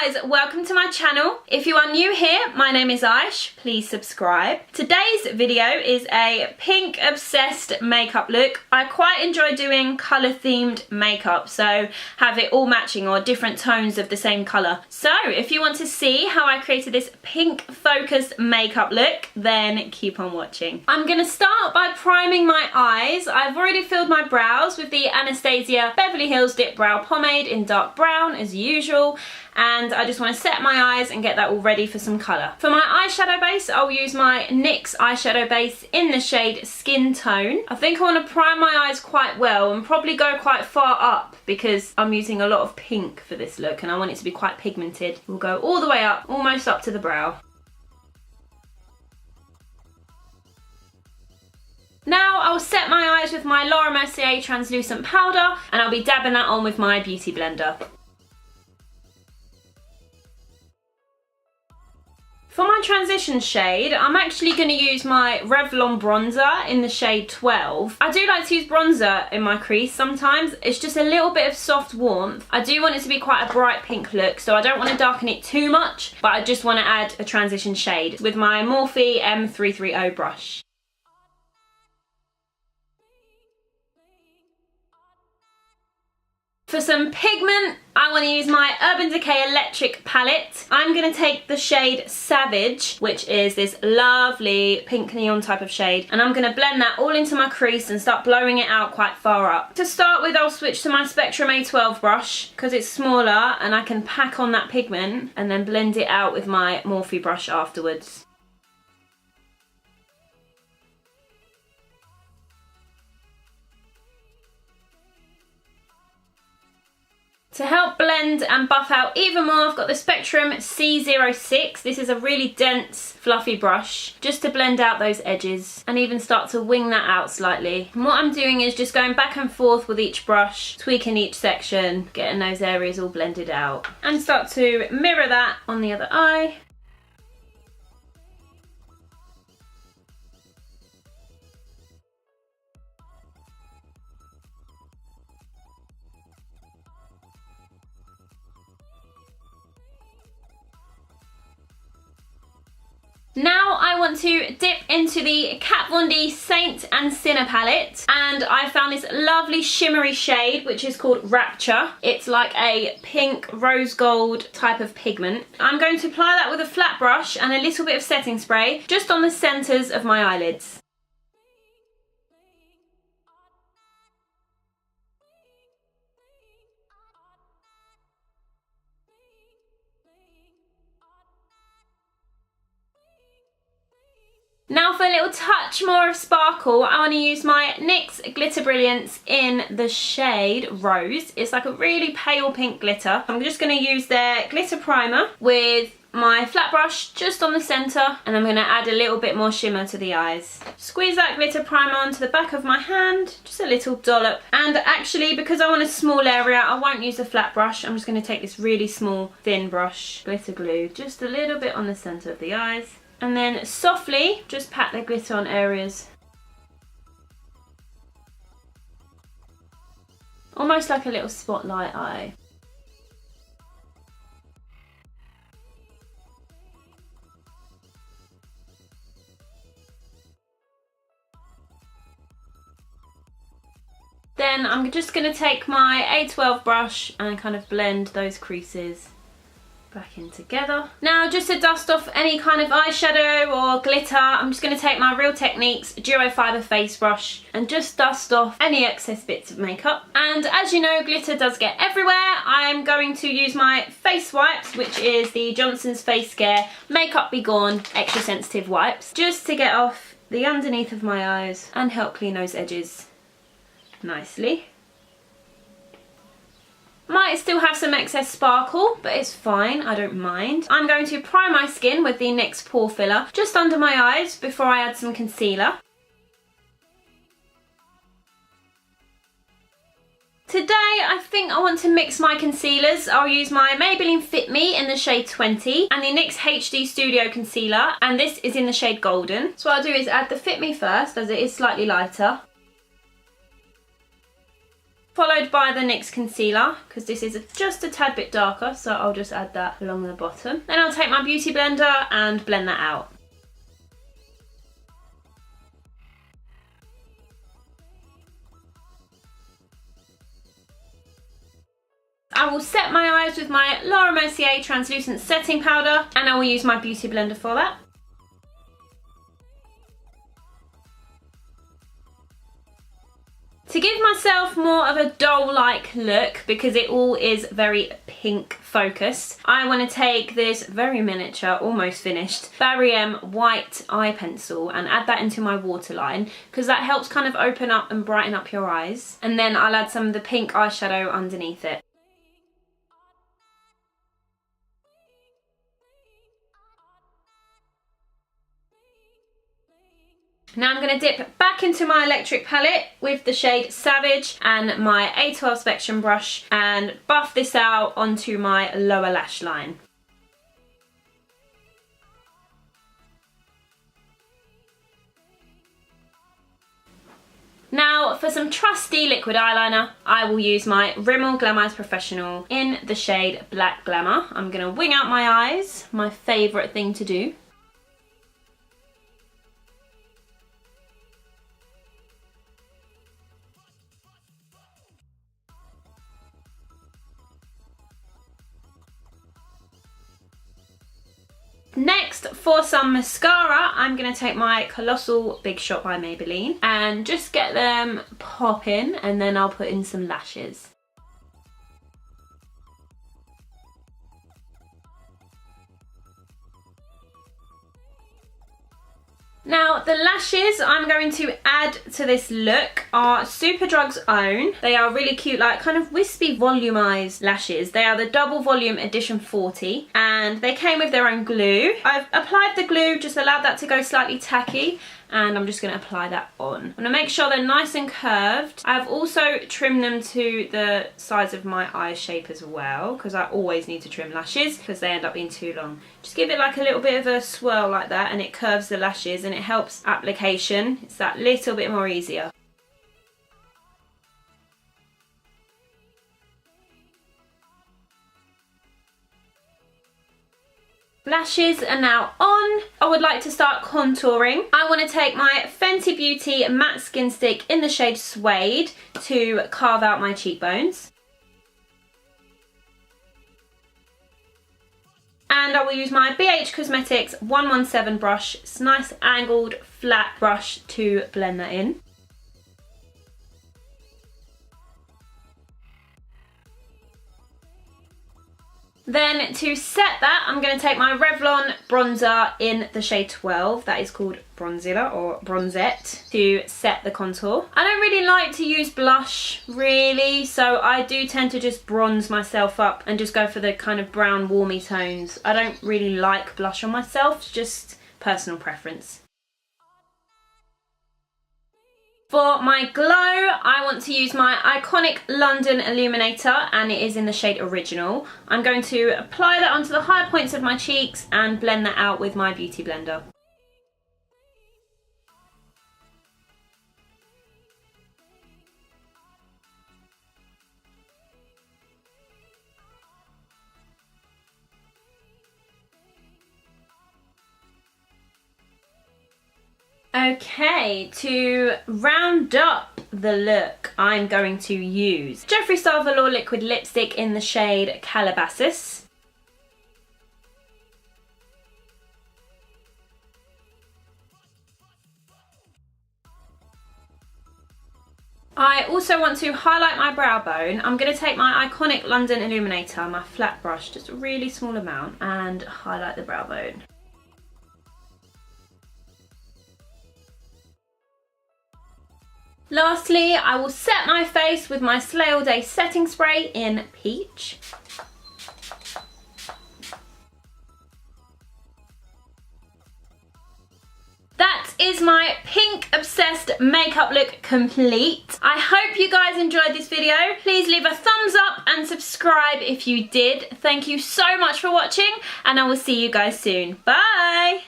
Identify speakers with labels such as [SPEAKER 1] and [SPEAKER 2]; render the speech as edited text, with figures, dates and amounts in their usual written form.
[SPEAKER 1] guys, welcome to my channel. If you are new here, my name is Aysh. Please subscribe. Today's video is a pink obsessed makeup look. I quite enjoy doing colour themed makeup, so have it all matching or different tones of the same colour. So if you want to see how I created this pink focused makeup look, then keep on watching. I'm going to start by priming my eyes. I've already filled my brows with the Anastasia Beverly Hills Dip Brow Pomade in dark brown as usual, and I just want to set my eyes and get that all ready for some colour. For my eyeshadow base, I'll use my NYX Eyeshadow Base in the shade Skin Tone. I think I want to prime my eyes quite well and probably go quite far up because I'm using a lot of pink for this look and I want it to be quite pigmented. We'll go all the way up, almost up to the brow. Now I'll set my eyes with my Laura Mercier translucent powder and I'll be dabbing that on with my beauty blender. For my transition shade, I'm actually going to use my Revlon bronzer in the shade 12. I do like to use bronzer in my crease sometimes. It's just a little bit of soft warmth. I do want it to be quite a bright pink look, so I don't want to darken it too much, but I just want to add a transition shade with my Morphe M330 brush. For some pigment, I want to use my Urban Decay Electric palette. I'm going to take the shade Savage, which is this lovely pink neon type of shade, and I'm going to blend that all into my crease and start blowing it out quite far up. To start with, I'll switch to my Spectrum A12 brush because it's smaller and I can pack on that pigment and then blend it out with my Morphe brush afterwards. To help blend and buff out even more, I've got the Spectrum C06. This is a really dense, fluffy brush, just to blend out those edges and even start to wing that out slightly. And what I'm doing is just going back and forth with each brush, tweaking each section, getting those areas all blended out. And start to mirror that on the other eye. Now I want to dip into the Kat Von D Saint and Sinner palette, and I found this lovely shimmery shade which is called Rapture. It's like a pink rose gold type of pigment. I'm going to apply that with a flat brush and a little bit of setting spray just on the centres of my eyelids. Now for a little touch more of sparkle, I want to use my NYX Glitter Brilliance in the shade Rose. It's like a really pale pink glitter. I'm just going to use their glitter primer with my flat brush just on the centre, and I'm going to add a little bit more shimmer to the eyes. Squeeze that glitter primer onto the back of my hand, just a little dollop. And actually, because I want a small area, I won't use a flat brush. I'm just going to take this really small thin brush, glitter glue, just a little bit on the centre of the eyes. And then softly just pat the glitter on areas. Almost like a little spotlight eye. Then I'm just going to take my A12 brush and kind of blend those creases back in together. Now just to dust off any kind of eyeshadow or glitter, I'm just going to take my Real Techniques Duo Fiber face brush and just dust off any excess bits of makeup. And as you know, glitter does get everywhere. I'm going to use my face wipes, which is the Johnson's Face Care Makeup Be Gone Extra Sensitive Wipes, just to get off the underneath of my eyes and help clean those edges nicely. Might still have some excess sparkle, but it's fine, I don't mind. I'm going to prime my skin with the NYX Pore Filler just under my eyes before I add some concealer. Today I think I want to mix my concealers. I'll use my Maybelline Fit Me in the shade 20 and the NYX HD Studio Concealer, and this is in the shade Golden. So what I'll do is add the Fit Me first, as it is slightly lighter. followed by the NYX concealer, because this is just a tad bit darker, so I'll just add that along the bottom. Then I'll take my beauty blender and blend that out. I will set my eyes with my Laura Mercier translucent setting powder, and I will use my beauty blender for that. To give myself more of a doll-like look, because it all is very pink focused, I want to take this very miniature, almost finished, Barry M white eye pencil and add that into my waterline, because that helps kind of open up and brighten up your eyes. And then I'll add some of the pink eyeshadow underneath it. Now I'm going to dip back into my electric palette with the shade Savage and my A12 Spectrum brush and buff this out onto my lower lash line. Now for some trusty liquid eyeliner, I will use my Rimmel Glam Eyes Professional in the shade Black Glamour. I'm going to wing out my eyes, my favourite thing to do. Next, for some mascara, I'm going to take my Colossal Big Shot by Maybelline and just get them popping, and then I'll put in some lashes. Now, the lashes I'm going to add to this look are Superdrug's own. They are really cute, like kind of wispy volumized lashes. They are the Double Volume Edition 40 and they came with their own glue. I've applied the glue, just allowed that to go slightly tacky, and I'm just going to apply that on. I'm going to make sure they're nice and curved. I've also trimmed them to the size of my eye shape as well, because I always need to trim lashes because they end up being too long. Just give it like a little bit of a swirl like that and it curves the lashes and it helps application. It's that little bit more easier. Lashes are now on. I would like to start contouring. I want to take my Fenty Beauty matte skin stick in the shade Suede to carve out my cheekbones. And I will use my BH Cosmetics 117 brush. It's a nice angled flat brush to blend that in. Then to set that, I'm going to take my Revlon bronzer in the shade 12. That is called Bronzilla or Bronzette, to set the contour. I don't really like to use blush really, so I do tend to just bronze myself up and just go for the kind of brown warmy tones. I don't really like blush on myself, it's just personal preference. For my glow, I want to use my iconic London Illuminator, and it is in the shade Original. I'm going to apply that onto the high points of my cheeks and blend that out with my beauty blender. Okay, to round up the look, I'm going to use Jeffree Star Velour Liquid Lipstick in the shade Calabasas. I also want to highlight my brow bone. I'm going to take my iconic London Illuminator, my flat brush, just a really small amount, and highlight the brow bone. Lastly, I will set my face with my Slay All Day setting spray in Peach. That is my pink obsessed makeup look complete. I hope you guys enjoyed this video. Please leave a thumbs up and subscribe if you did. Thank you so much for watching, and I will see you guys soon. Bye!